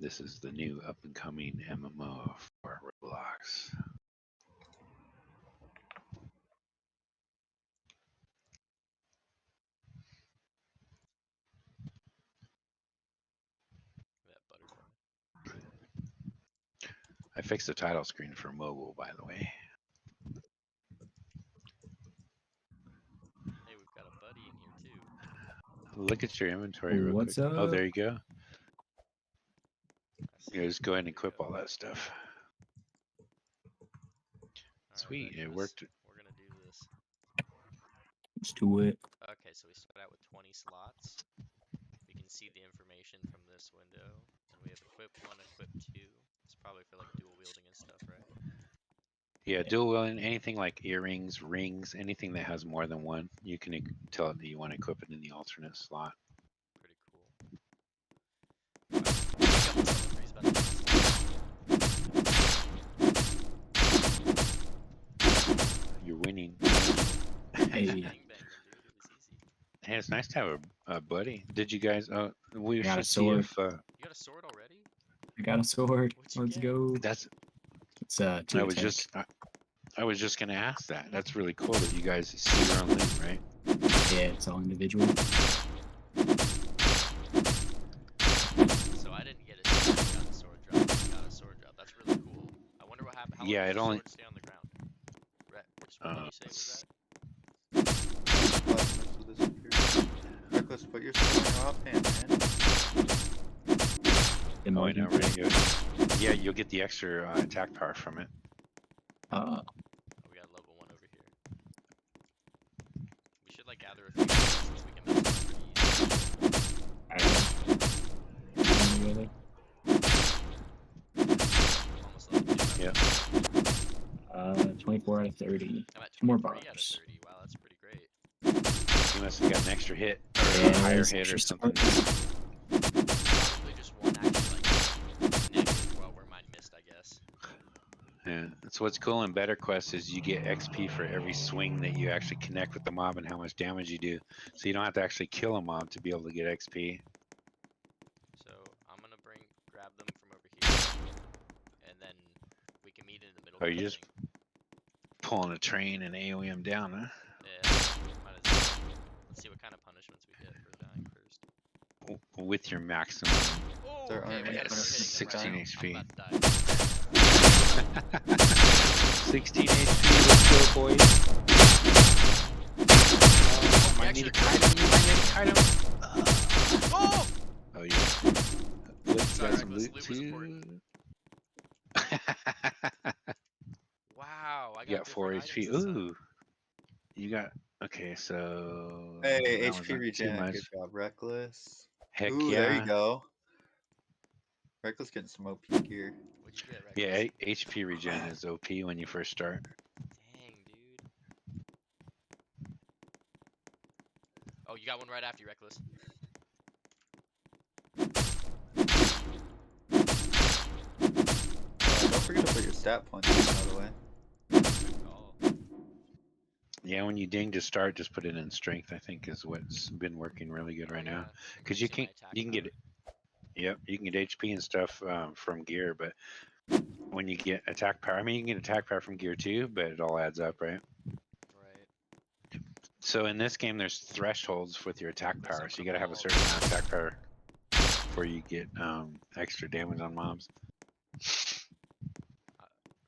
This is the new up-and-coming MMO for Roblox. That butterfly. I fixed the title screen for mobile, by the way. Hey, we've got a buddy in here too. Look at your inventory real What's quick. up? Oh, there you go. I see. Yeah, just go ahead and There you equip go. all that stuff. All Sweet, right, it Reckless. worked. We're gonna do this. Let's do it. Okay, so we start out with 20 slots. We can see the information from this window, and we have equip 1, equip 2. It's probably for like dual wielding and stuff, right? Yeah, dual wielding, anything like earrings, rings, anything that has more than one, you can tell it that you want to equip it in the alternate slot. Pretty cool. Three's about to You're winning. Hey, bang bang them, dude. It was easy. Hey, it's nice to have a buddy. Did you guys? We got a should see sword. if You got a sword already? I got a sword. What'd you Let's get? go. that's. It's two attack. I was just gonna ask that. That's really cool that you guys see your own loot, right? Yeah, it's all individual. So I didn't get a sword. I got a sword drop. You got a sword drop. That's really cool. I wonder what happened. How long Yeah, does it the only. sword stay on the ground? Which one did you say was that? Reckless, put your sword in your offhand, man. Oh, I know, right? Yeah, you'll get the extra attack power from it. Oh, we got level 1 over here. We should like gather a few since we can melt them pretty easy. I'm almost level 2. Yeah. 24 out of 30. I'm at 2 more 23 out of bars. 30. Wow, that's pretty great. You must have got an extra hit or a Yeah, higher there's hit or extra something. Probably just one actually like negative, well, where mine missed, I guess. Yeah, that's what's cool in Better Quest is you get XP for every swing that you actually connect with the mob and how much damage you do. So you don't have to actually kill a mob to be able to get XP. So I'm gonna grab them from over here, and then we can meet in the middle. Or you just pulling a train and AoE them down, huh? Yeah, might as well. Let's see what kind of punishments we get for dying first. With your maximum. Oh, There okay, aren't we any gotta start hitting them 16 right HP. now. I'm about to die. 16 HP, let's go, boys. Oh, might need to kite him, you might need to kite him. Oh! Oh, yeah. Let's Sorry, got some Reckless, loot loot was too. important. Wow, I You got 4 different HP. items this time. Ooh. You got. Okay, so. Hey, that one's HP not too regen, much. good job, Reckless. Heck Ooh, yeah. there you go. Reckless getting some OP gear. What'd you get, Reckless? Yeah, HP regen is OP when you first start. Dang, dude. Oh, you got one right after you, Reckless. Don't forget to put your stat points in, by the way. Good call. Yeah, when you ding to start, just put it in strength. I think is what's been working really good right now. Because you can get it. Yep, you can get HP and stuff from gear, but when you get attack power, I mean, you can get attack power from gear too, but it all adds up, right? Right. So in this game, there's thresholds with your attack power, so you gotta have a ball. certain amount of attack power before you get extra damage on mobs.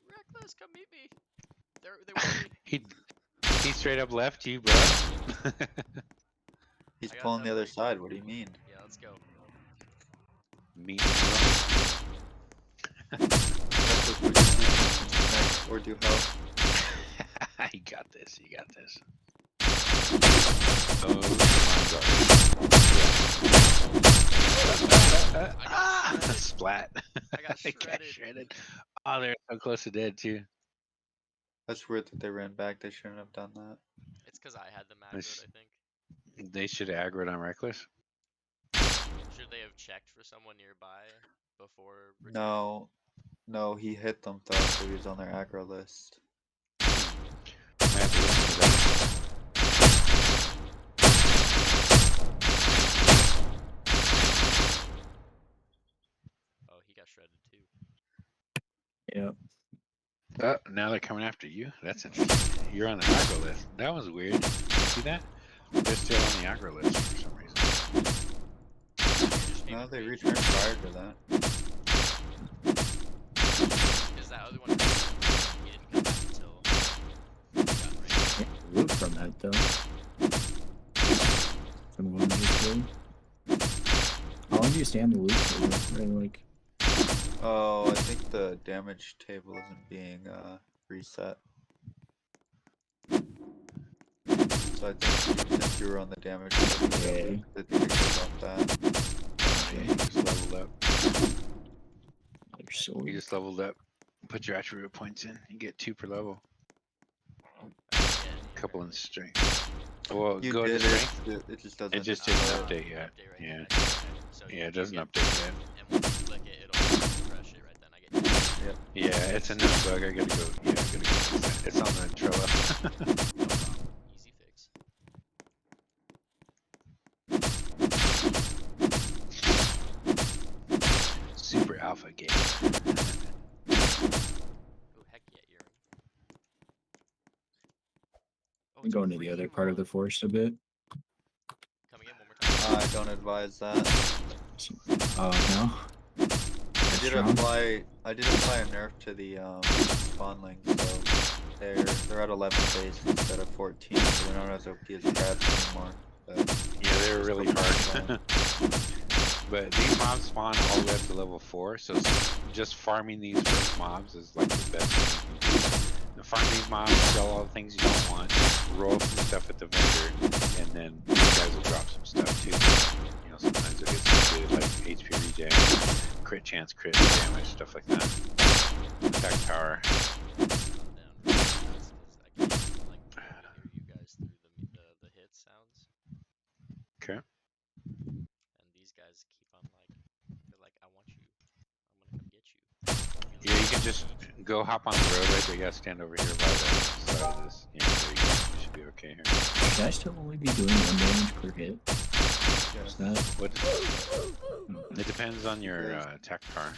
Reckless, come meet me. They want me. He straight up left you, bro. He's I got pulling the that other break. side. What do you mean? Yeah, let's go. Me. Reckless, put your defense into strength or do health. You got this. You got this. Oh my god. Splat. I got shredded. Shredded. Oh, they're so close to dead too. That's weird that they ran back. They shouldn't have done that. It's because I had them aggroed, I think. They should have aggroed on Reckless. Should they have checked for someone nearby before returning? No, he hit them though, so he was on their aggro list. Oh, he shredded too. Yep. Now they're coming after you. That's interesting. You're on the aggro list. That was weird. You see that? They're still on the aggro list for some reason. No, they returned prior to that. Is that other one? He didn't come back until he got raided. Yeah, loot from that though. From the one you just did. How long do you stay on the loot table? Or like? Oh, I think the damage table isn't being reset. So I think since you were on the damage table, Okay. I think it goes off that. Yeah, you just leveled up. Another sword. You just leveled up. Put your attribute points in. You get 2 per level. I didn't get any, Couple in apparently. strength. Well, You go to did strength. it just doesn't. It just didn't Ah, update yet. update right Yeah. then. Okay. So Yeah, you it doesn't get, update yet. and once you click it, it'll refresh it right then. I get you. Yep. Yeah, it's a no bug. I gotta go. Yeah, I gotta go fix that. It's on the Trello. No problem. Easy fix. Super alpha game. Oh heck yeah, earring. Oh, I'm going to the other part of the forest a bit. Come again one more time. I don't advise that. No. I did Strong? apply a nerf to the spawnlings, so they're at 11 base instead of 14, so they're not as OP as crabs anymore. But Yeah, they were just really for hard. But these mobs spawn all the way up to level 4, so just farming these first mobs is like the best thing you can do. Farm these mobs, sell all the things you don't want, roll some stuff at the vendor, and then these guys will drop some stuff too. You know, sometimes they'll get some good like HP regen, crit chance, crit damage, stuff like that. Attack power. Sound down real fast because I can't like barely hear you guys through the hit sounds. Okay. And these guys keep on like, they're like, I want you. I'm gonna come get you. Yeah, you can just go hop on the road right there. You gotta stand over here by the side of this. Yeah, there you go. You should be okay here. Should I still only be doing 1 damage per hit? yeah. Is that? What? It depends on your attack power.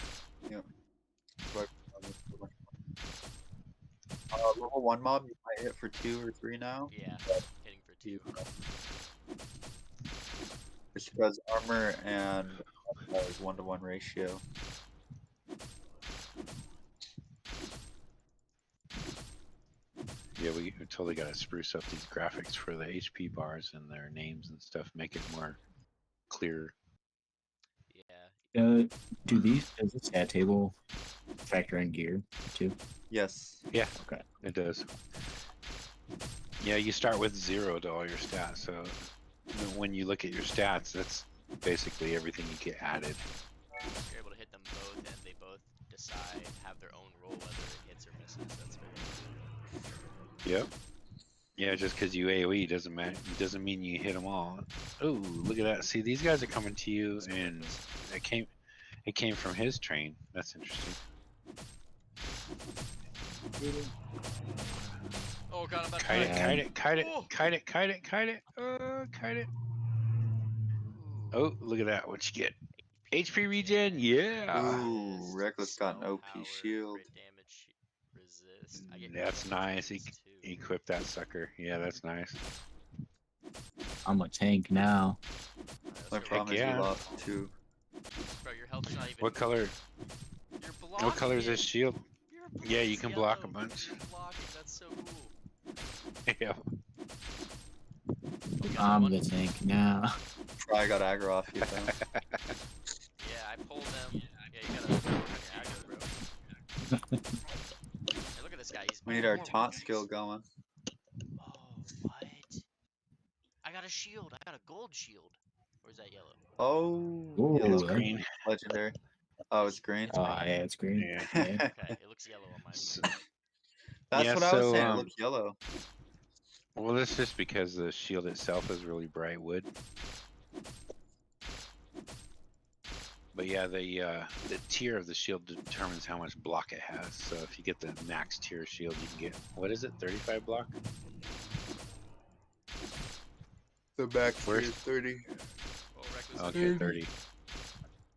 Level 1 mob, you might hit for 2 or 3 now. Yeah, hitting for 2. Just because armor and is 1-to-1 ratio. Yeah, we totally gotta spruce up these graphics for the HP bars and their names and stuff. Make it more clear. Yeah. Does the stat table factor in gear too? Yes. Yeah, Okay. it does. Yeah, you start with 0 to all your stats. So when you look at your stats, that's basically everything you get added. You're able to hit them both, and they both decide, have their own roll whether it hits or misses. That's very cool. Yep. Yeah, just because you AOE doesn't mean you hit them all. Oh, look at that! See, these guys are coming to you, and it came from his train. That's interesting. Oh god, I'm about to Kite it, die. kite it, kite it, Oh! kite it, kite it, kite it. Kite it. Oh, look at that! What you get? HP regen, yeah. Ooh, Reckless got an OP power, shield. crit damage, resist. I get That's crit damage nice. resist too. Equip that sucker. Yeah, that's nice. I'm a tank now. Alright, My let's go. problem is yeah. you lost 2. Bro, your health's not even. What color? You're blocking What color is it. this shield? You're Yeah, you it's can block a yellow. bunch. You're blocking. That's so cool. Yeah. Oh, you got I'm one? the tank now. Try got aggro off you though. Yeah, I pulled them. Yeah, you gotta work on your aggro, bro. Hey, look at this guy. He's We need oh, our more taunt rubies. skill going. Oh, what? I got a shield. I got a gold shield. Or is that yellow? Oh, Ooh, yellow that- Green. legendary. Oh, it's green. Oh yeah, it's green. Yeah. Yeah. Okay, it looks yellow on mine. That's Yeah, what I was so, saying. It looked yellow. Well, that's just because the shield itself is really bright wood. But yeah, the tier of the shield determines how much block it has. So if you get the max tier shield, you can get, what is it, 35 block? The max Where's- is 30. Oh, Reckless. Okay, 30.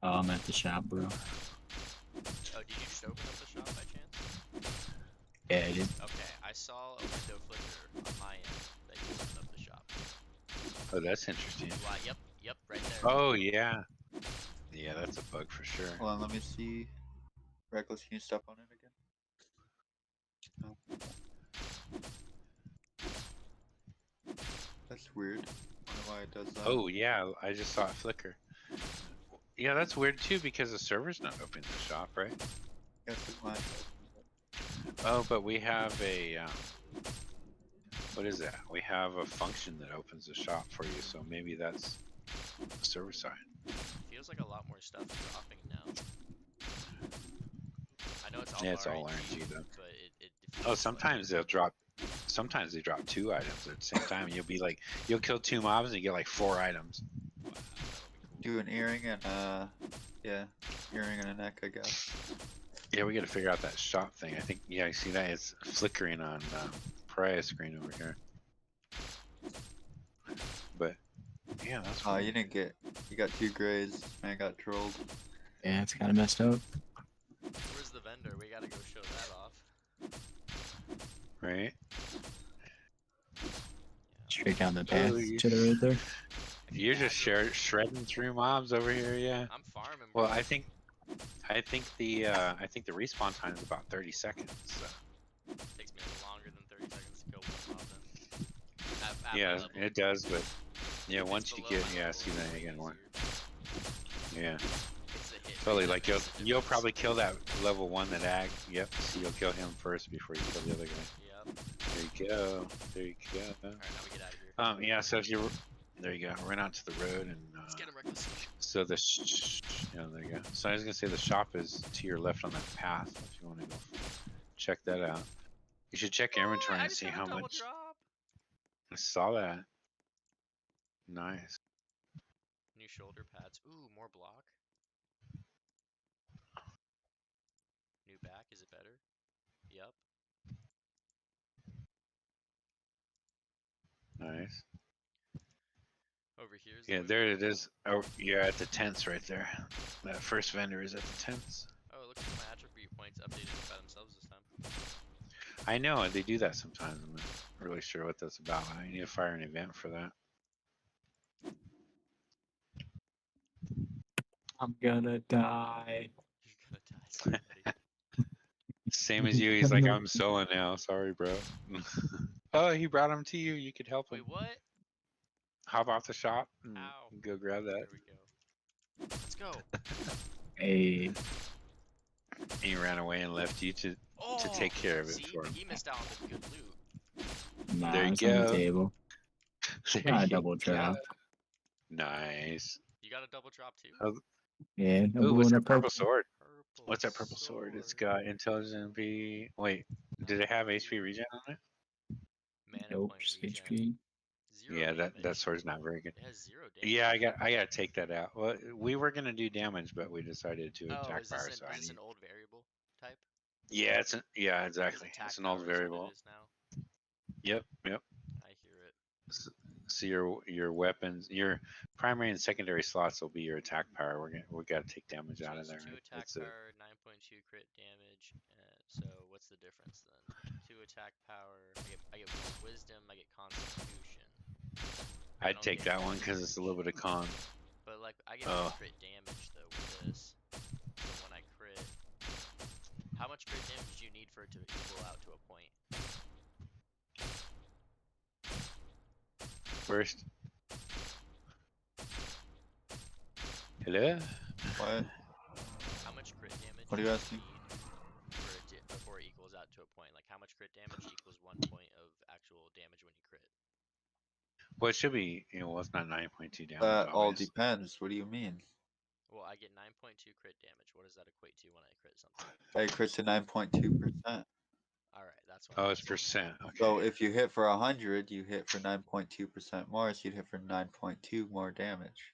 Oh, I'm at the shop, bro. Yeah, I did. Okay, I saw a window flicker on my end that you opened up the shop. Oh, that's interesting. Yep, right there. Oh yeah, yeah, that's a bug for sure. Hold on, let me see. Reckless, can you step on it again? Oh. That's weird. Wonder why it does that. Oh yeah, I just saw it flicker. Yeah, that's weird too because the server's not open in the shop, right? Guess the client opened it. Oh, but we have a what is that? We have a function that opens the shop for you, so maybe that's the server side. Feels like a lot more stuff dropping now. I know it's all Yeah, it's all RNG, RNG though. but it feels Oh, like sometimes they'll drop. Sometimes they drop 2 items at the same time, and you'll be like, you'll kill 2 mobs and you get like 4 items. wow, that'll be cool. Do an earring and yeah, earring and a neck, I guess. Yeah, we got to figure out that shop thing. I think, yeah, I see that it's flickering on Pariah's screen over here. But yeah, that's Oh, weird. you didn't get. You got 2 grays. Man got trolled. Yeah, it's kind of messed up. Where's the vendor? We gotta go show that off. Right? Yeah. Straight down the path Oh, to the right there. I can you're just aggro. shredding through mobs over here, yeah. I'm farming, bro. Well, I think the respawn time is about 30 seconds. So. Takes me longer than 30 seconds to kill one mob then. At my Yeah, level. it does, but yeah, If it's once you below get my yeah, level, see it's that way again one. easier. Yeah. It's the hit Totally, rate that like makes the you'll difference. probably kill that level 1 that ag. Yep, so you'll kill him first before you kill the other guy. Yep. There you go. There you go. Alright, now we get out of here. Yeah. So if you there you go, run out to the road and Let's get him, Reckless. so the yeah, there you go. So I was gonna say the shop is to your left on that path. If you want to go check that out, you should check your inventory I and just see got a how double much. drop. I saw that. Nice. New shoulder pads. Ooh, more block. New back. Is it better? Yep. Nice. Over here's the Yeah, window. there it is. Oh, you're at the tents right there. That first vendor is at the tents. Oh, it looks like my attribute points updated by themselves this time. I know they do that sometimes. I'm not really sure what that's about. I need to fire an event for that. I'm gonna die. You're gonna die so buddy. Same as you. He's like, I'm solo now. Sorry, bro. Oh, he brought him to you. You could help him. Wait, what? Hop off the shop and Ow. go grab that. There we go. Let's go. Hey, He ran away and left you to take care of it See, for but him. he missed out on the good loot. nah, There you it's on the go. table. There Ah, you double go. drop. Nice. You got a double drop too? Oh, Yeah, a ooh, blue what's and a that purple purple. sword? Purple What's that purple sword? It's sword. got intelligence B. Wait, did it have HP regen on it? Mana Nope, point just regen. HP. Zero Yeah, damage. that sword's not very good. It has 0 damage. Yeah, I gotta take that out. Well, we were gonna do damage, but we decided to Oh, attack is this power. So I is this need. an old variable type? Yeah, yeah, Because exactly. attack It's an old power is what variable. it is now. Yep. I hear it. So your weapons, your primary and secondary slots will be your attack power. We gotta take damage So out of it's there. 2 attack It's a. power, 9.2 crit damage. So what's the difference then? 2 attack power. I get more wisdom. I get constitution. I I'd don't take get that crit one because it's a little damage. bit of con. But like I get Oh, more crit damage though with this. So when I crit, how much crit damage do you need for it to equal out to a point? first. Hello. What? How much crit damage What are do you you asking? need for it to, before it equals out to a point? Like how much crit damage equals 1 point of actual damage when you crit? Well, it should be. Well, it's not 9.2 damage, That all obviously. depends. What do you mean? Well, I get 9.2 crit damage. What does that equate to when I crit something? I crit to 9.2%. Alright, that's what Oh, I'm it's asking. percent. Okay. So if you hit for 100, you hit for 9.2% more, so you'd hit for 9.2 more damage.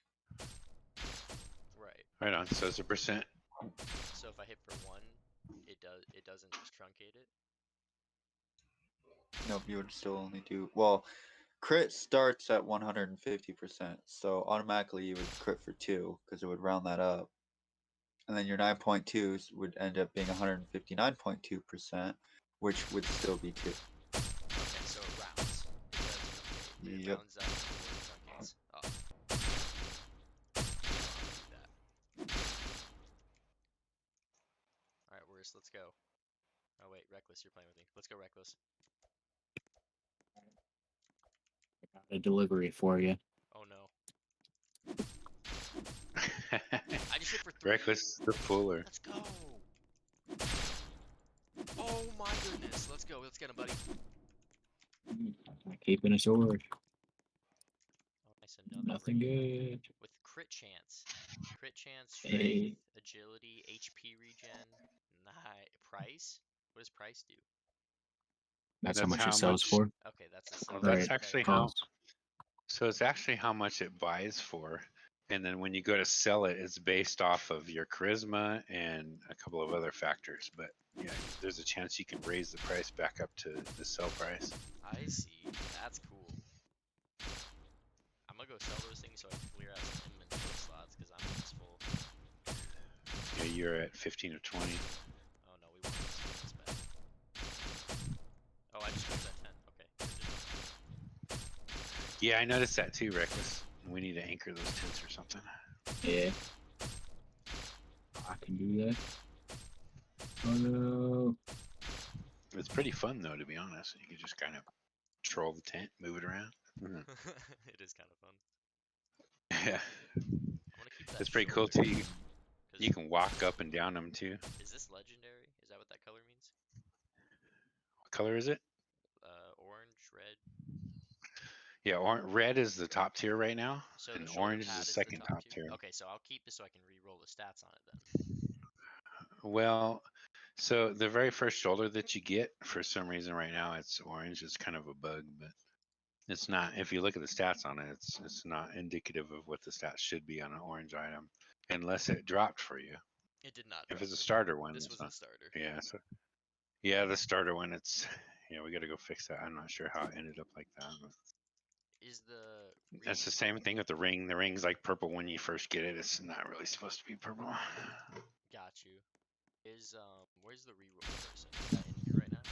Right. Right on. So it's a percent. So if I hit for 1, it doesn't just truncate it? Nope, you would still only do well. Crit starts at 150%, so automatically you would crit for 2 because it would round that up, and then your 9.2s would end up being 159.2%, which would still be 2. Okay, so it rounds. It does rotate. It Yep. rounds up to 4 junkets. Oh. I don't want to do that. Alright, Worst, let's go. Oh wait, Reckless, you're playing with me. Let's go, Reckless. I got a delivery for you. Oh no. I just hit for 3. Reckless the Fuller. Let's go. Oh my goodness. Let's go. Let's get him, buddy. I'm keeping a sword. Oh, nice. Another Nothing raid good. with crit chance. Crit chance, strength, Hey. agility, HP regen, price. What does price do? That's how That's much how it sells much. for. Okay, that's the Well, same. that's Alright, actually Okay. how. pause. So it's actually how much it buys for, and then when you go to sell it, it's based off of your charisma and a couple of other factors. But yeah, there's a chance you can raise the price back up to the sell price. I see. That's cool. I'm gonna go sell those things so I can clear out some inventory slots because I'm almost full. Yeah, you're at 15 or 20. Oh no, we want these units back. Oh, I just closed at 10. Okay, good to know. Yeah, I noticed that too, Reckless. We need to anchor those tents or something. Yeah. I can do that. Oh no. It's pretty fun though, to be honest. You can just kind of troll the tent, move it around. Mhm. It is kind of fun. Yeah, I want to keep that it's pretty shoulder. cool too. You 'Cause can walk up and down them too. is this legendary? Is that what that color means? What color is it? Orange, red. Yeah, red is the top tier right now, So the and shoulder orange is the pad is the second top top tier. tier. Okay, so I'll keep this so I can re-roll the stats on it then. Well, so the very first shoulder that you get, for some reason right now it's orange. It's kind of a bug, but it's not. If you look at the stats on it, it's not indicative of what the stats should be on an orange item, unless it dropped for you. It did not If drop it's a for me. starter one, This it's was not. the starter. Yeah, so yeah, the starter one. It's yeah, we got to go fix that. I'm not sure how it ended up like that. But Is the it's the same thing with the ring. The ring's like purple when you first get it. It's not really supposed to be purple. got you? Is where's the reroll person? Is that in here right now?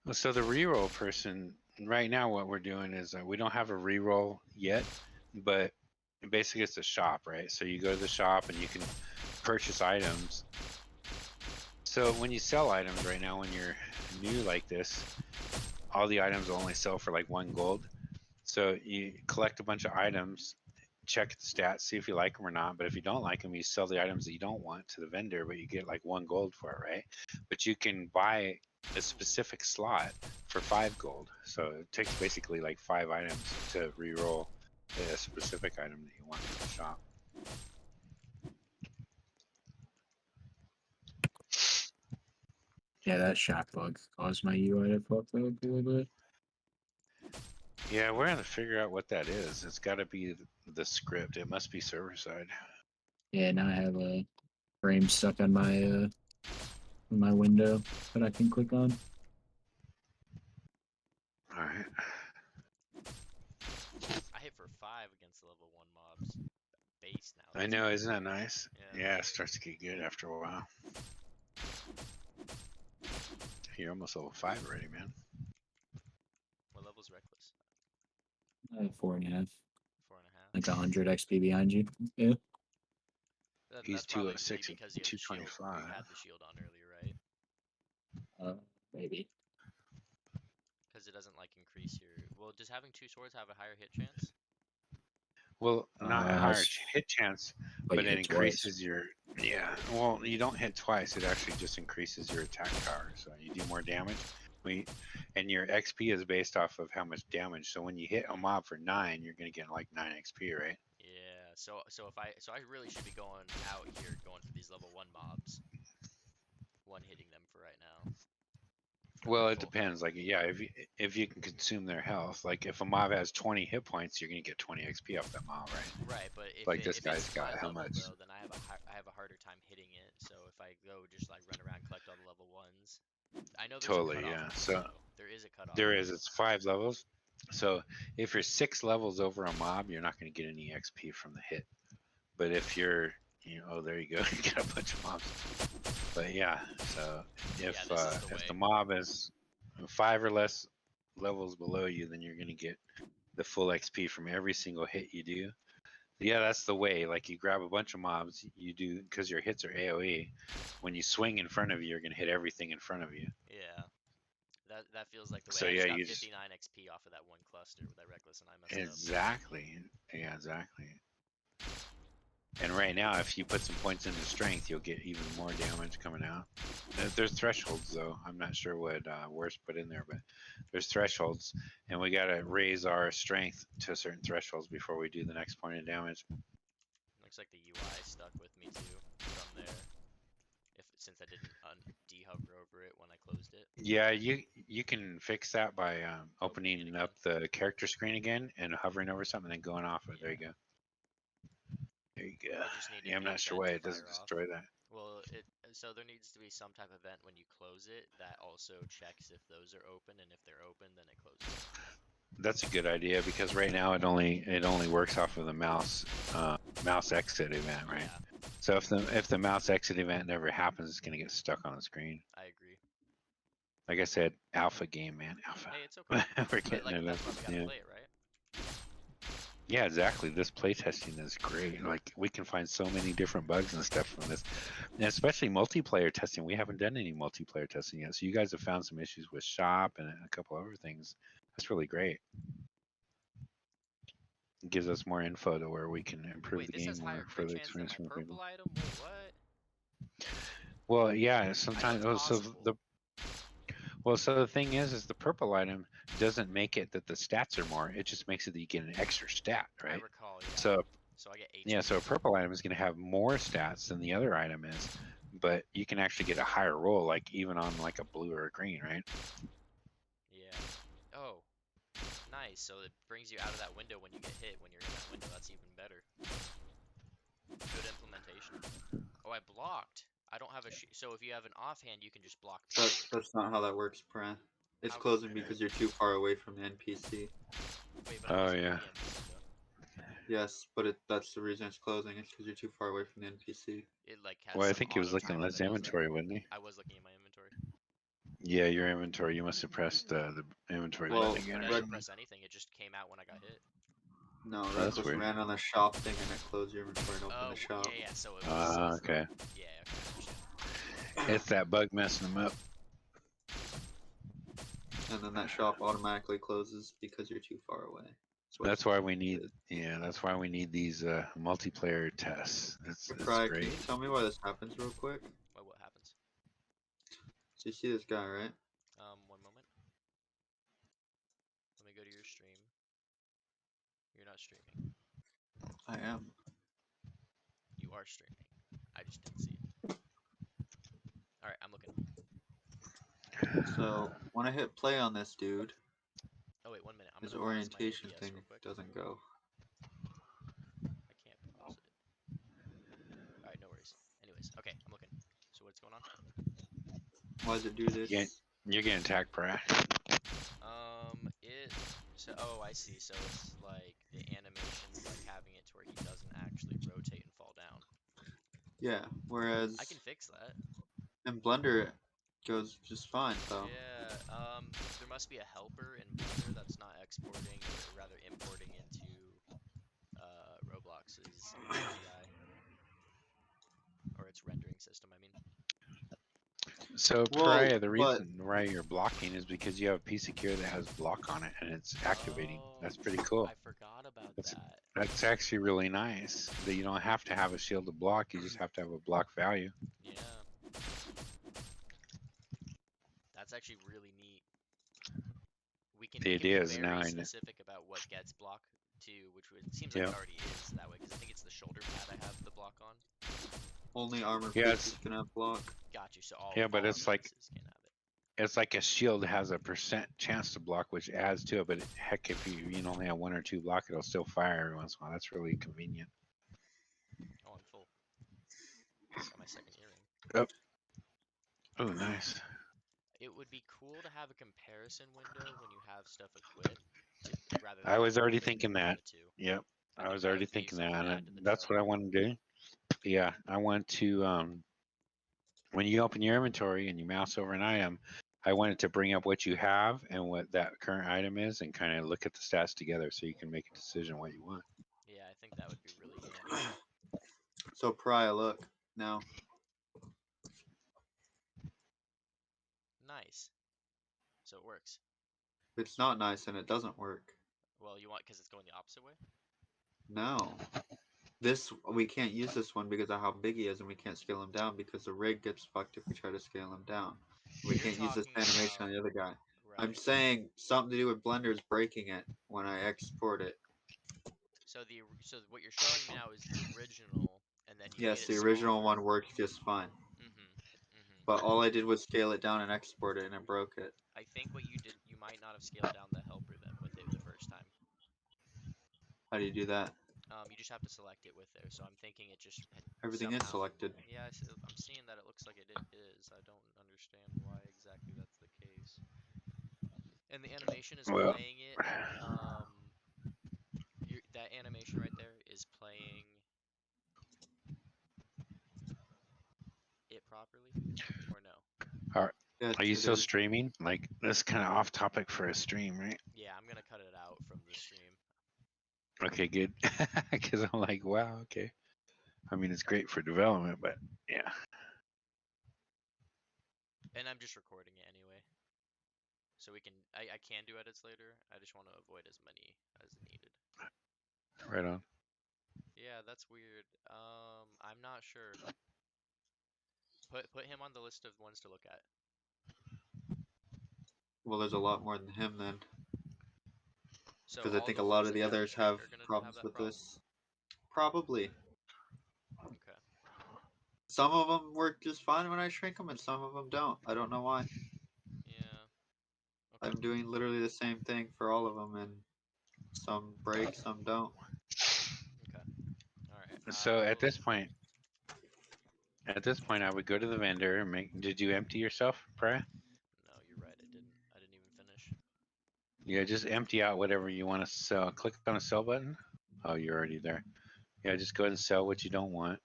Well, so the reroll person right now, what we're doing is we don't have a reroll yet, but basically it's a shop, right? So you go to the shop and you can purchase items. So when you sell items right now, when you're new like this, all the items will only sell for like 1 gold. So you collect a bunch of items, check the stats, see if you like them or not. But if you don't like them, you sell the items that you don't want to the vendor, but you get like 1 gold for it, right? But you can buy a specific slot for 5 gold. So it takes basically like 5 items to re-roll a specific item that you want in the shop. Yeah, that shock bug caused my UI to fuck up a little bit. Yeah, we're gonna figure out what that is. It's got to be the script. It must be server side. Yeah, now I have a frame stuck on my window that I can click on. All right. I hit for 5 against the level 1 mobs. Base now. I That's know, pretty isn't that cool. nice? Yeah. Yeah, it starts to get good after a while. You're almost level 5 already, man. What level's Reckless? 4.5. 4.5. Like 100 XP behind you. Yeah. He's That's probably 206 and because you have the shield. 225. You had the shield on earlier, right? Maybe. Because it doesn't like increase your. Well, does having 2 swords have a higher hit chance? Well, not a higher Has, hit chance, but but you it hit twice. increases your. Yeah, well, you don't hit twice. It actually just increases your attack power, so you do more damage. And your XP is based off of how much damage. So when you hit a mob for 9, you're gonna get like 9 XP, right? Yeah. So I really should be going out here, going for these level 1 mobs. One hitting them for right now. Well, it depends. Like, yeah, if you can consume their health, like if a mob has 20 hit points, you're gonna get 20 XP off that mob, right? Right, but Like this if guy's it's got my how level much? though, then I have a harder time hitting it. So if I go just like run around collect all the level 1s, I know there's a Totally, cutoff yeah. on this So though. There is a cutoff there on is. this. It's 5 levels. So if you're 6 levels over a mob, you're not gonna get any XP from the hit. But if you're, Oh, there you go. You got a bunch of mobs. But yeah, so Yeah, this is the if the way. mob is 5 or less levels below you, then you're gonna get the full XP from every single hit you do. Yeah, that's the way. Like you grab a bunch of mobs, you do because your hits are AOE. When you swing in front of you, you're gonna hit everything in front of you. Yeah. That feels like the way. So I yeah, just got you 59 XP off of that one cluster with that reckless, and I messed up. exactly. Yeah, exactly. And right now, if you put some points into strength, you'll get even more damage coming out. There's thresholds, though. I'm not sure what Worst put in there, but there's thresholds, and we gotta raise our strength to certain thresholds before we do the next point of damage. Looks like the UI stuck with me too from there. Since I didn't dehover over it when I closed it. Yeah, you can fix that by Opening it opening up the character screen again and hovering over something and then going off it. There you Yeah. go. There you go. It just needed Yeah, I'm the not sure event why to it doesn't fire off. destroy that. Well, so there needs to be some type of event when you close it that also checks if those are open, and if they're open, then it closes. That's a good idea because right now it only works off of the mouse exit event, right? Yeah, So if the mouse exit event never happens, it's gonna get stuck on the screen. I agree. Like I said, alpha game, man, alpha. Hey, it's okay. We're But getting like, it. that's why we gotta Yeah. play it, right? Yeah, exactly. This playtesting is great. Like we can find so many different bugs and stuff from this, and especially multiplayer testing. We haven't done any multiplayer testing yet, so you guys have found some issues with shop and a couple other things. That's really great. It gives us more info to where we can improve Wait, the this has game higher more crit further chance than experience my for people. purple item? Wait, what? Well, yeah, I know sometimes. it's Oh, so possible. the thing is the purple item doesn't make it that the stats are more. It just makes it that you get an extra stat, I right? recall, yeah. So So I get HP. yeah, so a purple item is going to have more stats than the other item is, but you can actually get a higher roll, like even on like a blue or a green, right? Yeah. Oh, nice. So it brings you out of that window when you get hit. When you're in that window, that's even better. Good implementation. Oh, I blocked. I don't have a so if you have an offhand, you can just block. That's not how that works, Pran. It's How- closing because you're too far away from the NPC. Wait, but I Oh wasn't yeah. in the NPC though. Yes, but that's the reason it's closing. It's because you're too far away from the NPC. It like has Well, I some think he was auto looking at timer his that does that. inventory, wasn't he? I was looking at my inventory. Yeah, your inventory. You must have pressed the inventory Well, button again or I didn't something. press anything. It just came out when I got hit. No, Oh, that's Reckless weird. ran on the shop thing and it closed your inventory and opened Oh, the shop. yeah. So it was. Ah, okay. Yeah, okay, I understand. It's that bug messing them up. And then that shop automatically closes because you're too far away. That's why we need. Yeah, that's why we need these multiplayer tests. It's Cry, can great. you tell me why this happens real quick? What happens? So you see this guy, right? One moment. Let me go to your stream. You're not streaming. I am. You are streaming. I just didn't see it. All right, I'm looking. So when I hit play on this dude, Oh wait, 1 minute. I'm his gonna pause my orientation OBS thing real quick. doesn't go. I can't pause it. All right, no worries. Anyways, okay, I'm looking. So what's going on? Why does it do this? You're getting attacked, Brad. Oh, I see. So it's like the animation's like having it to where he doesn't actually rotate and fall down. Yeah, whereas I can fix that. in Blender it goes just fine, so. Yeah, there must be a helper in Blender that's not exporting, or rather importing into Roblox's API. Or its rendering system, I mean. So, Well, Pariah, the but reason why you're blocking is because you have a piece of gear that has block on it and it's activating. That's pretty cool. I forgot about That's that. that's actually really nice. That you don't have to have a shield to block. You just have to have a block value. Yeah. That's actually really neat. We can The be idea is very now, specific about what gets block too, which seems like yeah, it already is that way, because I think it's the shoulder pad I have the block on. only armor Yeah, pieces can have block. Got you. So all yeah, but all it's armor like pieces can have it. it's like a shield has a percent chance to block, which adds to it. But heck, if you only have 1 or 2 block, it'll still fire every once in a while. That's really convenient. Oh, I'm full. Got my second earring. Oh, nice. It would be cool to have a comparison window when you have stuff equipped, rather than I was already comparing thinking that. the two. Yep, I I think was that already would be thinking that, something to add and to the that's what I charm. want to do. Yeah, I want to. When you open your inventory and you mouse over an item, I want it to bring up what you have and what that current item is, and kind of look at the stats together, so you can make a decision what you want. Yeah, I think that would be really handy. So Pariah, look now. Nice. So it works. It's not nice and it doesn't work. Well, you want because it's going the opposite way. No. This we can't use this one because of how big he is, and we can't scale him down because the rig gets fucked if we try to scale him down. We You're can't use this talking animation on about the other guy. I'm right. saying something to do with Blender's breaking it when I export it. So what you're showing me now is the original, and then you made Yes, it the original smaller. one worked just fine. Mhm. Mhm. But all I did was scale it down and export it, and it broke it. I think what you did, you might not have scaled down the helper then with it the first time. How do you do that? You just have to select it with there. So I'm thinking it just Everything is somehow. selected. Yeah, I'm seeing that it looks like it is. I don't understand why exactly that's the case. And the animation is Well, playing it. Um, that animation right there is playing it properly, or no? are Yes, are you it still is. streaming? Like, that's kind of off topic for a stream, right? Yeah, I'm gonna cut it out from the stream. Okay, good. Because I'm like, wow, okay. I mean, it's great for development, but yeah. And I'm just recording it anyway. So I can do edits later. I just want to avoid as many as needed. Right on. Yeah, that's weird. I'm not sure. Put him on the list of ones to look at. Well, there's a lot more than him then, So because I all think the a lot ones of that the you have to others shrink have are gonna have problems that with problem? this. Probably. Okay. Some of them work just fine when I shrink them, and some of them don't. I don't know why. Yeah. Okay. I'm doing literally the same thing for all of them, and some break, some don't. Okay. All right. So at this point, I would go to the vendor and make. Did you empty yourself, Priya? No, you're right. I didn't. I didn't even finish. Yeah, just empty out whatever you want to sell. Click on a sell button. Oh, you're already there. Yeah, just go ahead and sell what you don't want.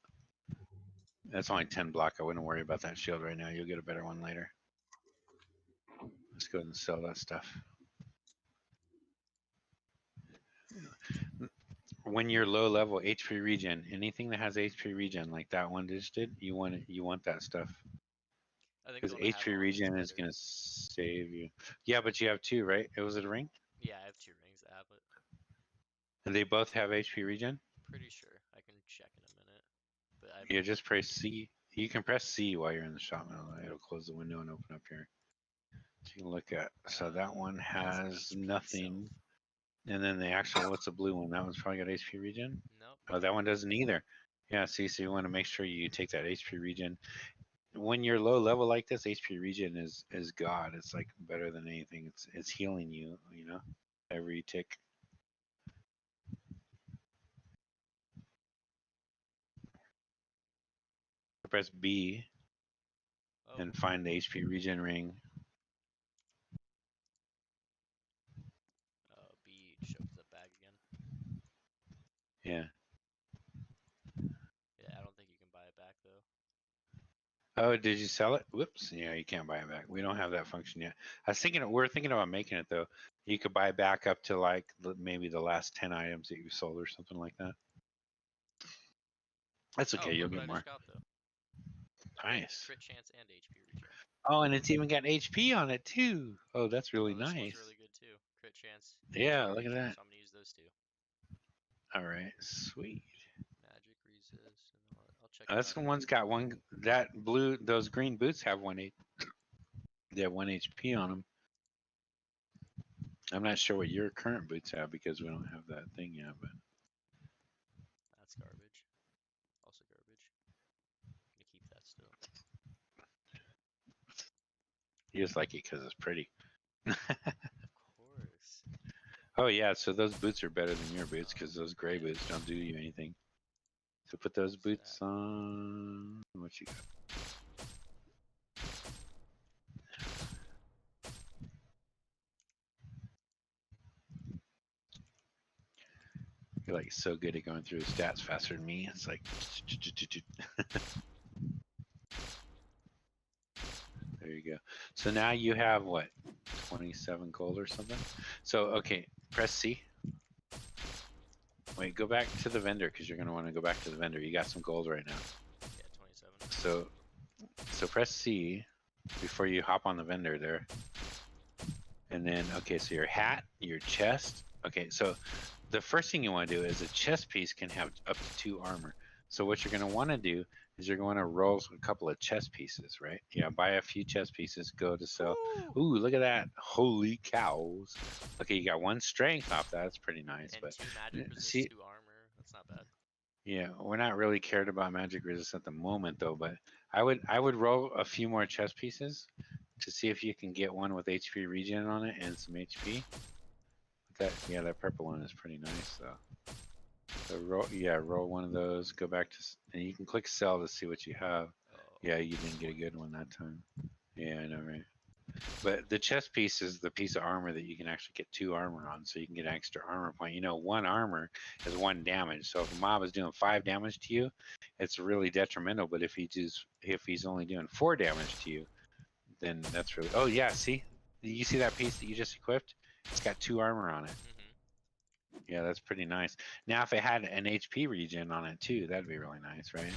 That's only 10 block. I wouldn't worry about that shield right now. You'll get a better one later. Let's go ahead and sell that stuff. When you're low level HP regen, anything that has HP regen like that one just did, you want it, you want that stuff. I think the Because one I have HP on is regen is better. gonna save you. Yeah, but you have two, right? It was it a ring? Yeah, I have two rings that have it. And they both have HP regen? Pretty sure. I can check in a minute. But Yeah, just press C. You can press C while you're in the shop now. It'll close the window and open up here. So you can look at. So that one has has HP itself. nothing. And then the actual, what's the blue one? That one's probably got HP regen. Nope. Oh, that one doesn't either. Yeah, see, so you want to make sure you take that HP regen. When you're low level like this, HP regen is God. It's like better than anything. It's healing you, you know, every tick. Press B Oh. and find the HP regen ring. B just opens up bag again. Yeah. Yeah, I don't think you can buy it back though. Oh, did you sell it? Whoops. Yeah, you can't buy it back. We don't have that function yet. We're thinking about making it though. You could buy back up to like maybe the last 10 items that you sold or something like that. That's okay. Oh, You'll look what get I more. just got though. Nice. Crit chance and HP regen. Oh, and it's even got HP on it too. Oh, that's really Oh, this nice. one's really good too. Crit chance. Yeah, HP look at regen, that. so I'm gonna use those two. All right, sweet. Magic resist, and I'll check it That's out the again. one's got one. That blue, those green boots have they have 1 HP on them. I'm not sure what your current boots have because we don't have that thing yet, but That's garbage. Also garbage. I'm gonna keep that still. you just like it because it's pretty. Of course. Oh yeah, so those boots are better than your boots because those gray Yeah. boots don't do you anything. So put those boots Stack. on. What you got? You're like so good at going through his stats faster than me. It's like there you go. So now you have what, 27 gold or something? So okay, press C. Wait, go back to the vendor because you're gonna want to go back to the vendor. You got some gold right now. Yeah, 27. So press C before you hop on the vendor there. And then okay, so your hat, your chest. Okay, so the first thing you want to do is a chest piece can have up to 2 armor. So what you're going to want to do is you're going to roll a couple of chest pieces, right? Yeah, buy a few chest pieces, go to sell. Ooh, look at that. Holy cows. Okay, you got 1 strength off that. That's pretty nice. And But 2 magic resist, see, 2 armor. That's not bad. yeah, we're not really cared about magic resist at the moment though, but I would roll a few more chest pieces to see if you can get one with HP regen on it and some HP. That purple one is pretty nice though. So roll one of those. Go back to and you can click sell to see what you have. Oh, Yeah, you didn't get a good one that time. Yeah, I know, right? But the chest piece is the piece of armor that you can actually get 2 armor on, so you can get an extra armor point. 1 armor is 1 damage. So if a mob is doing 5 damage to you, it's really detrimental. But if he's only doing 4 damage to you, then that's really. Oh yeah, see, you see that piece that you just equipped? It's got 2 armor on it. Yeah, that's pretty nice. Now, if it had an HP regen on it too, that'd be really nice, right?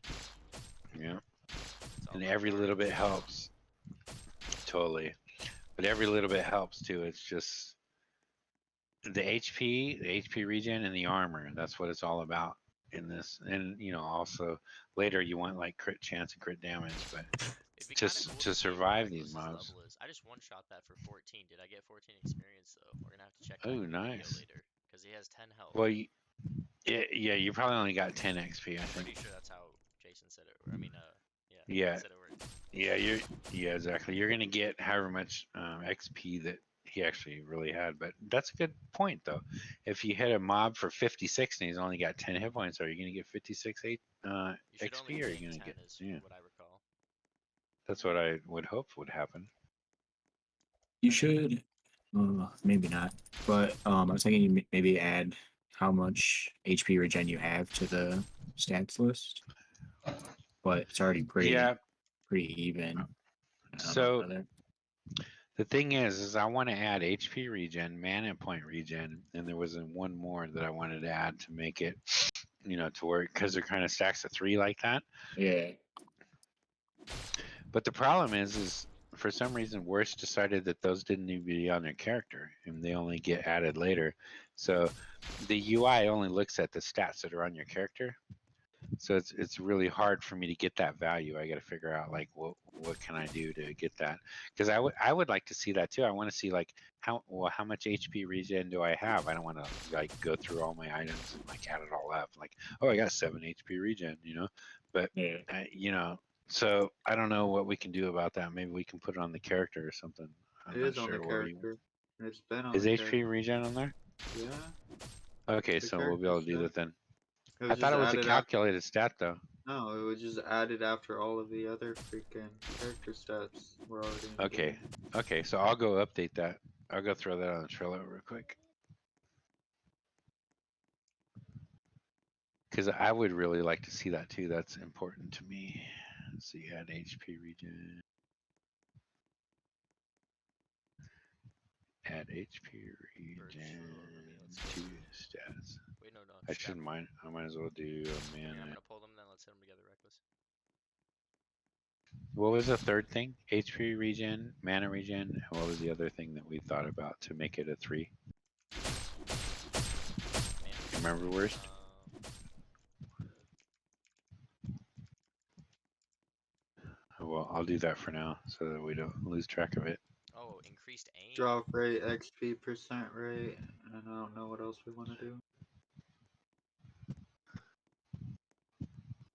But, yeah. And every little bit helps. Totally. But every little bit helps too. It's just the HP regen, and the armor. That's what it's all about in this. And also later you want like crit chance and crit damage, but just to survive these mobs. I just one-shot that for 14. Did I get 14 experience though? We're gonna have to check that Oh, in the video nice. later because he has 10 health. Well, yeah, you probably only got 10 XP. I think. Pretty sure that's how Jason said it. I mean, Yeah. said it worked. Yeah, exactly. You're gonna get however much XP that he actually really had, but that's a good point though. If you hit a mob for 56 and he's only got 10 hit points, are you gonna get 56 XP, or are you gonna get? Yeah, what I recall. that's what I would hope would happen. You should, maybe not, but I was thinking you maybe add how much HP regen you have to the stats list, but it's already pretty even. So the thing is I want to add HP regen, mana point regen, and there was one more that I wanted to add to make it, to work because they're kind of stacks of 3 like that. Yeah. But the problem is for some reason Worst decided that those didn't need to be on their character, and they only get added later. So the UI only looks at the stats that are on your character. So it's really hard for me to get that value. I got to figure out like what can I do to get that, because I would like to see that too. I want to see like how much HP regen do I have. I don't want to like go through all my items and like add it all up. Like, oh, I got 7 HP regen, but so I don't know what we can do about that. Maybe we can put it on the character or something. It is on the character. It's been on Is the HP character. regen on there? Yeah. Okay, so we'll be able to do that then. I I thought it was a calculated stat though. No, it was just added after all of the other freaking character stats were already in the Okay. game. Okay, so I'll go update that. I'll go throw that on the Trello real quick. Because I would really like to see that too. That's important to me. So you add HP regen. Add HP regen to stats. Wait, no. I shouldn't mind. I might as well do a mana. I'm gonna pull them, then let's hit them together, reckless. What was the third thing? HP regen, mana regen, and what was the other thing that we thought about to make it a 3? You remember Worst? Well, I'll do that for now so that we don't lose track of it. Oh, increased aim. Drop rate, XP percent rate, and I don't know what else we want to do.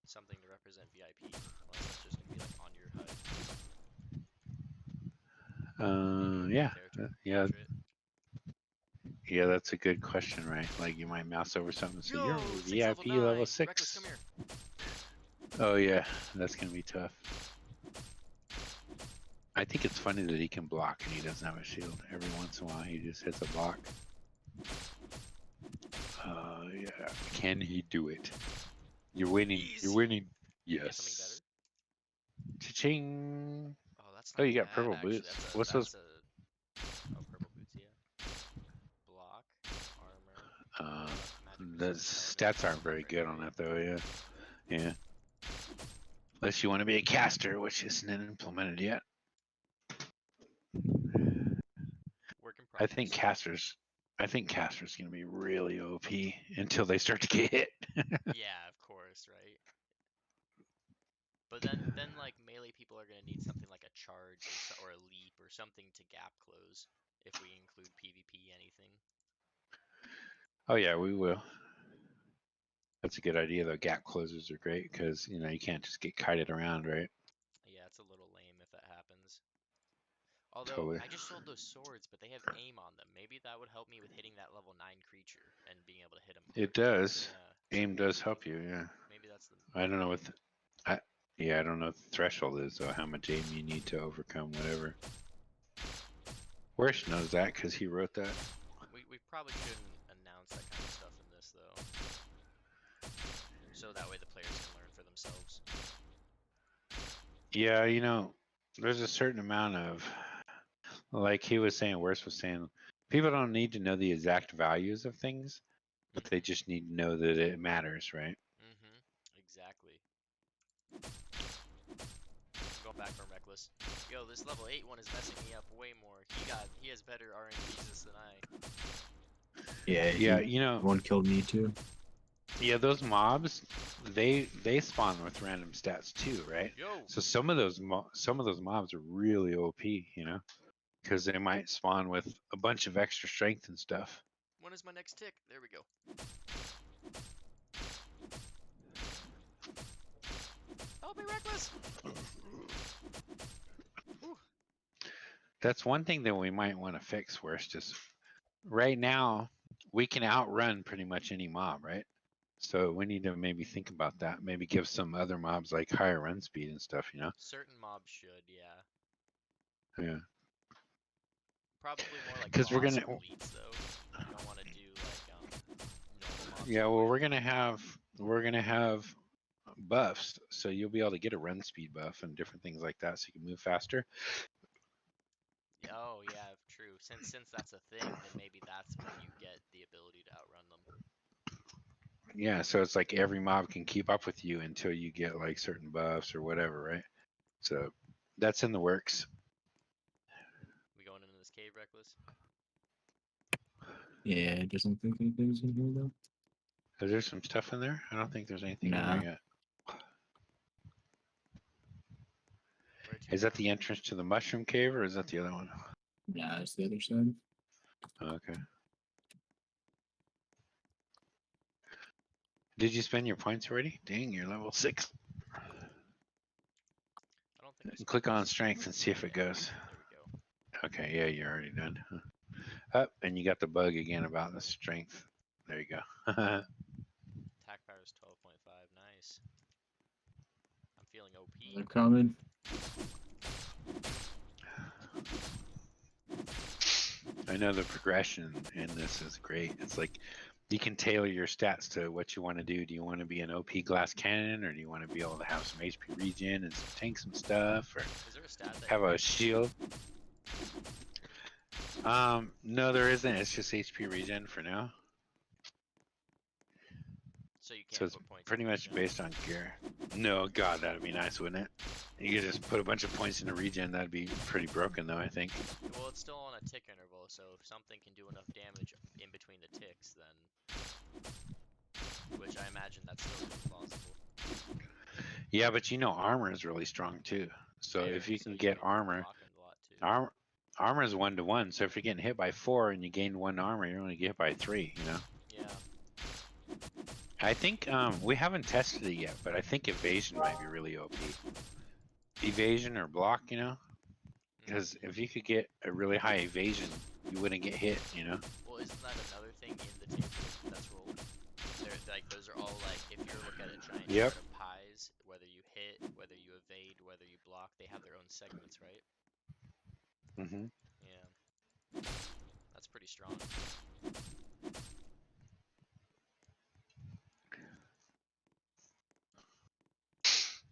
Something to represent VIP, unless that's just gonna be like on your HUD. Yeah, that's a good question, right? Like you might mouse over something and say, you're VIP level 6. Reckless, come here. Oh yeah, that's gonna be tough. I think it's funny that he can block and he doesn't have a shield. Every once in a while he just hits a block. Yeah. Can he do it? You're winning. You're Easy. winning. Can we get something better? Yes. Cha-ching. Oh, that's Oh, not you got bad purple actually. boots. What's That's those? a oh, purple boots, yeah. Block, armor, Uh, magic the resist, stats aren't very good on it though. Yeah. Yeah. Unless you want to be a caster, which isn't implemented yet. Work in I think progress. casters. I think casters gonna be really OP until they start to get hit. Yeah, of course, right? But then like melee people are gonna need something like a charge or a leap or something to gap close if we include PvP anything. Oh yeah, we will. That's a good idea though. Gap closers are great because you can't just get kited around, right? Yeah, it's a little lame if that happens. Although Totally. I just sold those swords, but they have aim on them. Maybe that would help me with hitting that level 9 creature and being able to hit him It quicker. does. Yeah. So Aim does help you. Yeah. maybe that's the I don't know what. play. Yeah, I don't know what the threshold is though. How much aim you need to overcome whatever. Worst knows that because he wrote that. We probably shouldn't announce that kind of stuff in this though. So that way the players can learn for themselves. Yeah, there's a certain amount of, like he was saying, Worst was saying, people don't need to know the exact values of things, but they just need to know that it matters, right? Mm-hmm. Exactly. I'm going back from Reckless. Yo, this level 8 one is messing me up way more. He has better RNGesus than I. Yeah, Yeah, one killed me too. yeah, those mobs, they spawn with random stats too, right? Yo! So some of those mobs are really OP, because they might spawn with a bunch of extra strength and stuff. When is my next tick? There we go. Help me, Reckless! Whew. That's one thing that we might want to fix. Worst is right now we can outrun pretty much any mob, right? So we need to maybe think about that. Maybe give some other mobs like higher run speed and stuff. Certain mobs should, yeah. Yeah. Probably more like Because we're boss gonna, and elites, though. You don't want to do, like, normal mobs yeah. all the Well, way we're gonna have buffs, so you'll be able to get a run speed buff and different things like that, so you can move faster. Oh, yeah, true. Since that's a thing, then maybe that's when you get the ability to outrun them. Yeah. So it's like every mob can keep up with you until you get like certain buffs or whatever, right? So that's in the works. We going into this cave, Reckless? Yeah, it doesn't think anything's in here though. Is there some stuff in there? I don't think there's anything in there Nah. yet. Where to Is that now? the entrance to the mushroom cave or is that the other one? Nah, it's the other side. Okay. Did you spend your points already? Dang, you're level 6. I don't think I spent Click my on strength. strength and see if it Yeah, goes. there we go. Okay, yeah, you're already done. Up, and you got the bug again about the strength. There you go. Attack power is 12.5. Nice. I'm feeling OP. They're coming. I know the progression in this is great. It's like you can tailor your stats to what you want to do. Do you want to be an OP glass cannon, or do you want to be able to have some HP regen and some tanks and stuff, or Is there a stat that have a increases shield? No, there isn't. It's just HP regen for now. so you So can't it's put points pretty into much regen? based on gear. No, God, that'd be nice, wouldn't it? You could just put a bunch of points into regen. That'd be pretty broken, though, I think. Well, it's still on a tick interval, so if something can do enough damage in between the ticks, then... Which I imagine that's still really plausible. Yeah, but armor is really strong too. So Fair, if you so can you get can armor, block a lot too. armor is 1-to-1. So if you're getting hit by 4 and you gain 1 armor, you only get hit by 3. Yeah. I think we haven't tested it yet, but I think evasion might be really OP. Evasion or block, because Mm. if you could get a really high evasion, you wouldn't get hit. Well, isn't that another thing in the table that's rolled? Those are all like, if you look at a giant Yep. chart of pies, whether you hit, whether you evade, whether you block, they have their own segments, right? Mm-hmm. Yeah. That's pretty strong.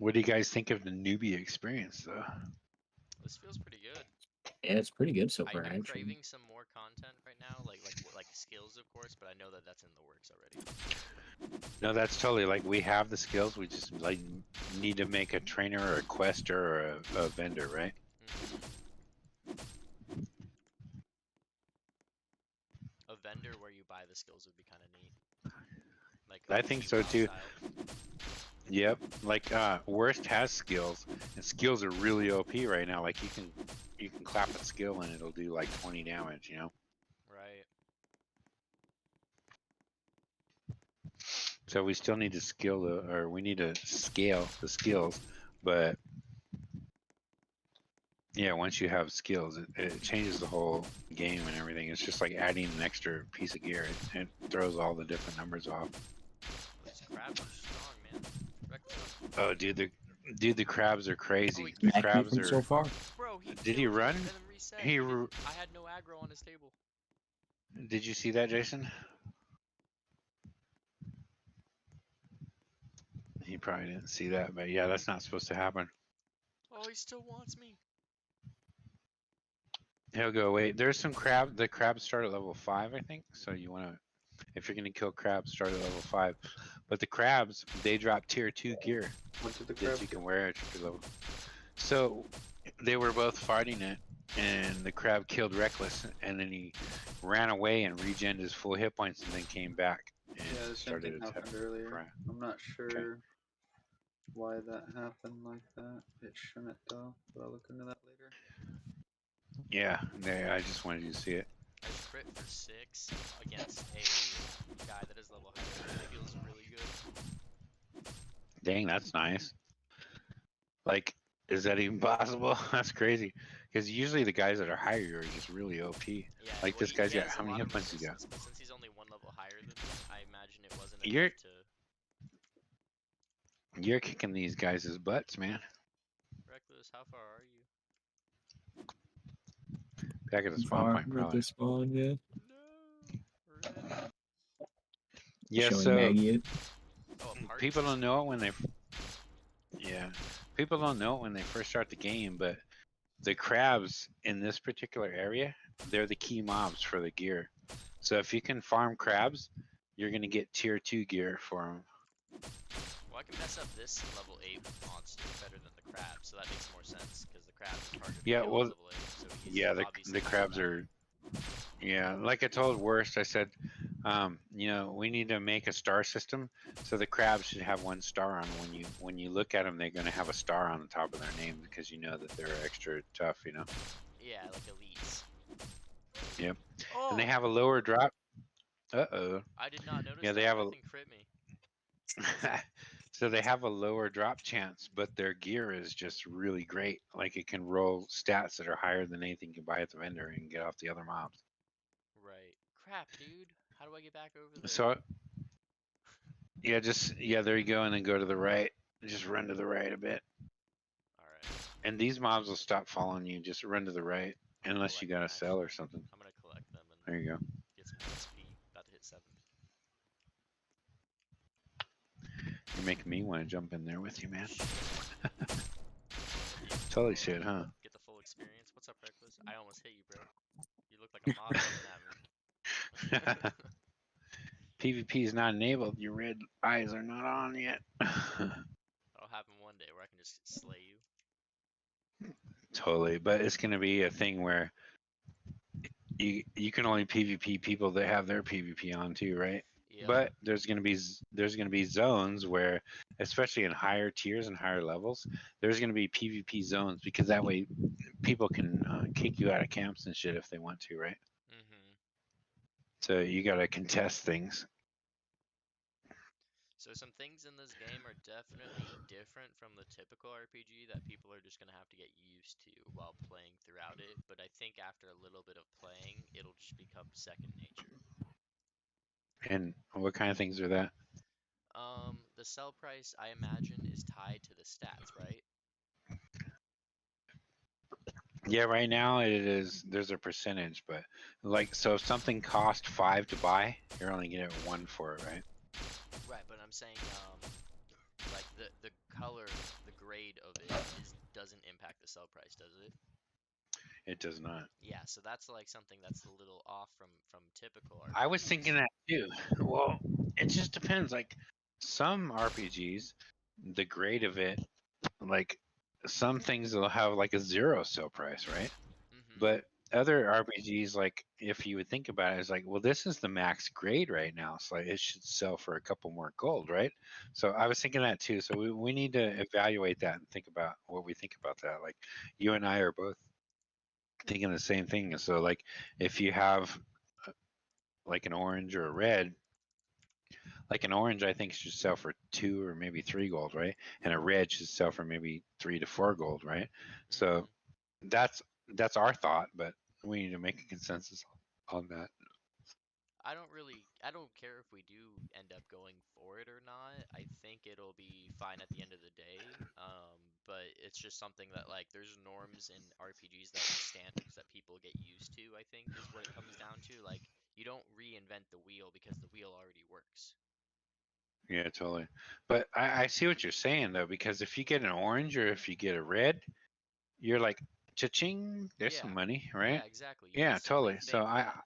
What do you guys think of the newbie experience, though? This feels pretty good. Yeah, it's pretty good so far, I'm actually. craving some more content right now, like skills, of course, but I know that that's in the works already. No, that's totally like we have the skills. We just like need to make a trainer or a quester or a vendor, right? A vendor where you buy the skills would be kind of neat. Like I think so WoW too. style. Yep. Like Worst has skills, and skills are really OP right now. Like you can clap a skill and it'll do like 20 damage. You know. Right. So we still need to we need to scale the skills, but yeah, once you have skills, it changes the whole game and everything. It's just like adding an extra piece of gear. It throws all the different numbers off. These crabs are strong, man. Reckless. Oh, the crabs are crazy. Oh, he The killed me. crabs so are. far. Bro, he Did he killed me run? and then reset. He. I had no aggro on his table. Did you see that, Jason? He probably didn't see that, but yeah, that's not supposed to happen. Oh, he still wants me. He'll go away. There's some crab. The crabs start at level 5, I think. So you want to, if you're gonna kill crabs, start at level 5. But the crabs, they drop tier 2 gear What did the that crab you do? can wear at your level. So they were both fighting it, and the crab killed Reckless, and then he ran away and regened his full hit points, and then came back and Yeah, the same started thing happened attacking earlier. crab. I'm not Okay. sure why that happened like that. It shouldn't though, but I'll look into that later. Yeah, I just wanted you to see it. I just crit for 6 against a guy that is level higher than me. Feels really good. Dang, that's nice. Like, is that even possible? That's crazy. Because usually the guys that are higher are just really OP. Yeah, Like well, this guy's he got has how a many lot hit of points he got? resistance, but since he's only 1 level higher than me, I imagine it wasn't You're enough to... you're kicking these guys' butts, man. Reckless, how far are you? Back at the spawn Far point, at probably. the spawn, yeah. No! Rip. Yeah, Showing so Maggie it. Oh, a party people don't system. know it when they. Yeah, people don't know it when they first start the game, but the crabs in this particular area, they're the key mobs for the gear. So if you can farm crabs, you're gonna get tier 2 gear for them. Well, I can mess up this level 8 monster better than the crab, so that makes more sense, because the crab is harder to Yeah, kill well, at level 8, so he's yeah, obviously the better crabs than are. Yeah, like I told Worst, I said, you know, we need to make a star system, so the crabs should have 1 star on. When you look at them, they're gonna have a star on the top of their name because you know that they're extra tough, you know. Yeah, like elites. Yep. Oh! And they have a lower drop. Uh-oh. I did not notice Yeah, they that. have a. Nothing crit me. So they have a lower drop chance, but their gear is just really great. Like it can roll stats that are higher than anything you can buy at the vendor and get off the other mobs. Right. Crap, dude. How do I get back over there? So yeah, there you go, and then go to the right. Just run to the right a bit. Alright. And these mobs will stop following you. Just run to the right, unless you got to sell or something. I'm gonna collect them and There you go. get some XP. About to hit 7. You're making me want to jump in there with you, man. You Totally full- should, huh? Get the full experience. What's up, Reckless? I almost hit you, bro. You look like a mob looking at me. PvP is not enabled. Your red eyes are not on yet. That'll happen one day where I can just slay you. Totally, but it's gonna be a thing where you can only PvP people that have their PvP on too, right? Yep. But there's gonna be zones where, especially in higher tiers and higher levels, there's gonna be PvP zones because that way people can kick you out of camps and shit if they want to, right? So you gotta contest things. So some things in this game are definitely different from the typical RPG that people are just gonna have to get used to while playing throughout it. But I think after a little bit of playing, it'll just become second nature. And what kind of things are that? The sell price, I imagine, is tied to the stats, right? Yeah, right now it is. There's a percentage, but like, so if something cost 5 to buy, you're only getting 1 for it, right? Right, but I'm saying, Like the color, the grade of it doesn't impact the sell price, does it? It does not. Yeah, so that's like something that's a little off from typical I was thinking RPGs. that too. Well, it just depends. Like some RPGs, the grade of it, like some things will have like a zero sell price, right? Mm-hmm. But other RPGs, like if you would think about it, it's like, well, this is the max grade right now, so like, it should sell for a couple more gold, right? So I was thinking that too. So we need to evaluate that and think about what we think about that. Like you and I are both thinking the same thing. So like if you have like an orange or a red, like an orange I think should sell for 2 or maybe 3 gold, right? And a red should sell for maybe 3 to 4 gold, right? So Mm-hmm. that's that's our thought, but we need to make a consensus on that. I don't care if we do end up going for it or not. I think it'll be fine at the end of the day. But it's just something that like there's norms in RPGs that and standards that people get used to, I think is what it comes down to. Like you don't reinvent the wheel because the wheel already works. Yeah, totally. But I see what you're saying though, because if you get an orange or if you get a red, you're like, cha-ching, there's some Yeah. money, Yeah, right? exactly. You Yeah, instantly totally. So think I that.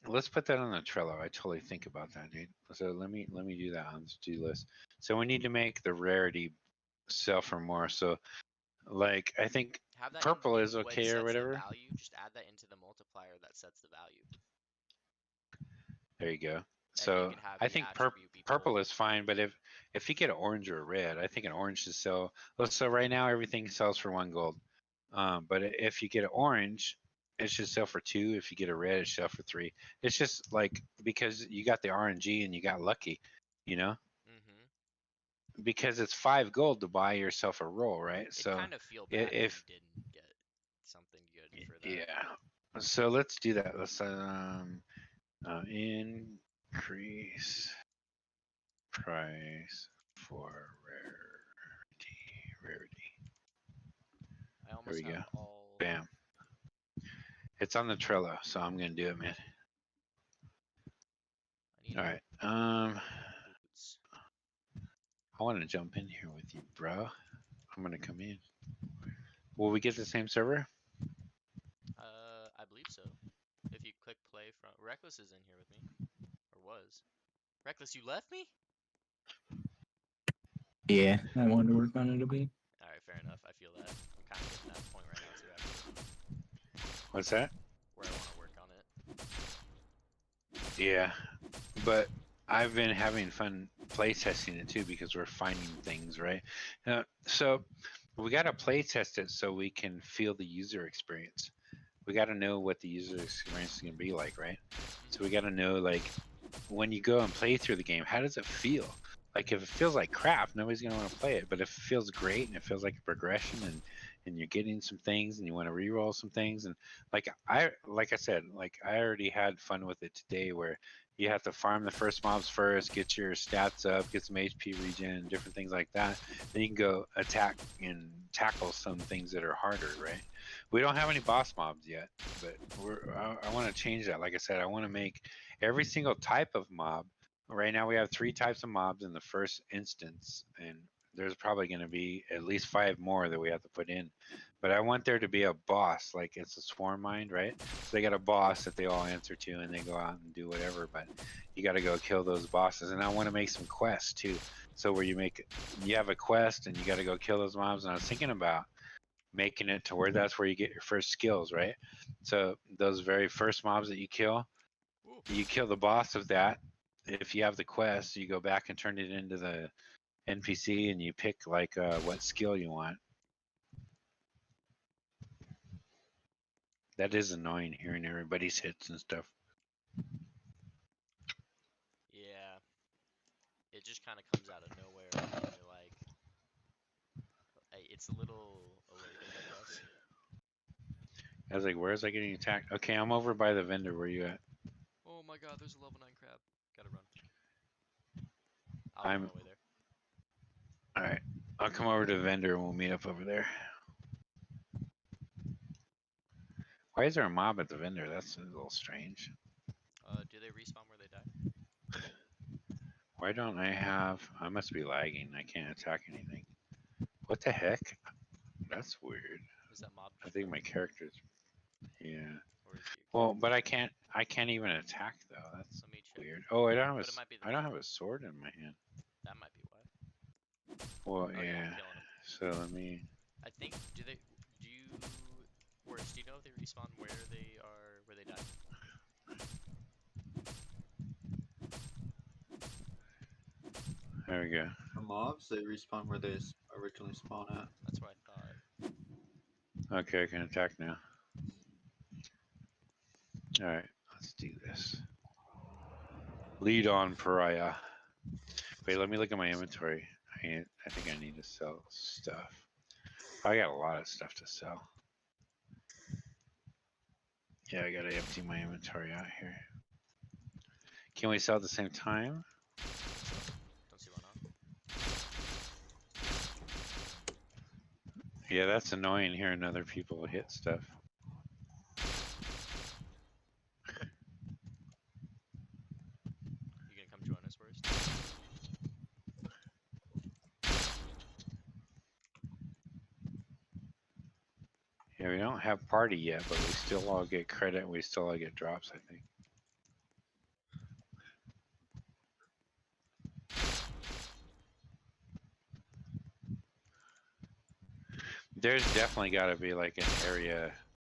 let's put that on the Trello. I totally think about that, dude. So let me do that on the to-do list. So we need to make the rarity sell for more. So like I think Have that in purple is what okay or sets the whatever. value, just add that into the multiplier that sets the value. There you go. And you So can have I the think attribute be purple bold. is fine, but if you get an orange or a red, I think an orange should sell. Let's so right now everything sells for 1 gold. But if you get an orange, it should sell for 2. If you get a red, it should sell for 3. It's just like because you got the RNG and you got lucky, you know, Mm-hmm. because it's 5 gold to buy yourself a roll, right? It'd So kind of feel bad if you if didn't get something good for that. yeah, so let's do that. Let's increase price for rarity. I There almost we have go. all. Bam. It's on the Trello, so I'm gonna do it, man. I need All a right. boots. I want to jump in here with you, bro. I'm gonna come in. Will we get the same server? I believe so. If you click play from Reckless is in here with me, or was. Reckless, you left me? Yeah, I wanted to work on it a bit. All right, fair enough. I feel that. I'm kind of getting that point right now too, actually, What's that? where I want to work on it. Yeah, but I've been having fun play testing it too because we're finding things, right? So we got to play test it so we can feel the user experience. We got to know what the user experience is going to be like, right? So we got to know like when you go and play through the game, how does it feel? Like if it feels like crap, nobody's gonna want to play it. But if it feels great and it feels like a progression and you're getting some things and you want to re-roll some things and like I said, like I already had fun with it today where you have to farm the first mobs first, get your stats up, get some HP regen, different things like that. Then you can go attack and tackle some things that are harder, right? We don't have any boss mobs yet, but I want to change that. Like I said, I want to make every single type of mob. Right now we have 3 types of mobs in the first instance, and there's probably going to be at least 5 more that we have to put in. But I want there to be a boss, like it's a swarm mind, right? So they got a boss that they all answer to, and they go out and do whatever. But you got to go kill those bosses, and I want to make some quests too. So where you have a quest, and you got to go kill those mobs. And I was thinking about making it to where that's where you get your first skills, right? So those very first mobs that Ooh. you kill the boss of that. If you have the quest, you go back and turn it into the NPC and you pick like what skill you want. That is annoying hearing everybody's hits and stuff. Yeah, it just kind of comes out of nowhere, and you're like, it's a little alerting, I guess. I was like, where is I getting attacked? Okay, I'm over by the vendor. Where you at? Oh my God, there's a level 9 crab. Gotta run. I'll be on I'm my way there. all right. I'll come over to the vendor and we'll meet up over there. Why is there a mob at the vendor? That's a little strange. Do they respawn where they die? Why don't I have? I must be lagging. I can't attack anything. What the heck? That's weird. Is that mob I think defender? my character's. Yeah. Or is your Well, character? but I can't. I can't even attack though. That's Let me check. weird. Oh, I don't have a. But it might be the I don't mob. have a sword in my hand. That might be why. Well, Oh yeah, yeah. I'm killing him. So let me. I think do you Horace, do you know if they respawn where they are where they died? There we go. For mobs, they respawn where they originally spawn at. That's what I thought. Okay, I can attack now. All right, let's do this. Lead on, pariah. Wait, let me look at my inventory. I think I need to sell stuff. I got a lot of stuff to sell. Yeah, I gotta empty my inventory out here. Can we sell at the same time? Don't see why not. Yeah, that's annoying hearing other people hit stuff. You gonna come join us first? Yeah, we don't have party yet, but we still all get credit. We still all get drops, I think. There's definitely got to be like an area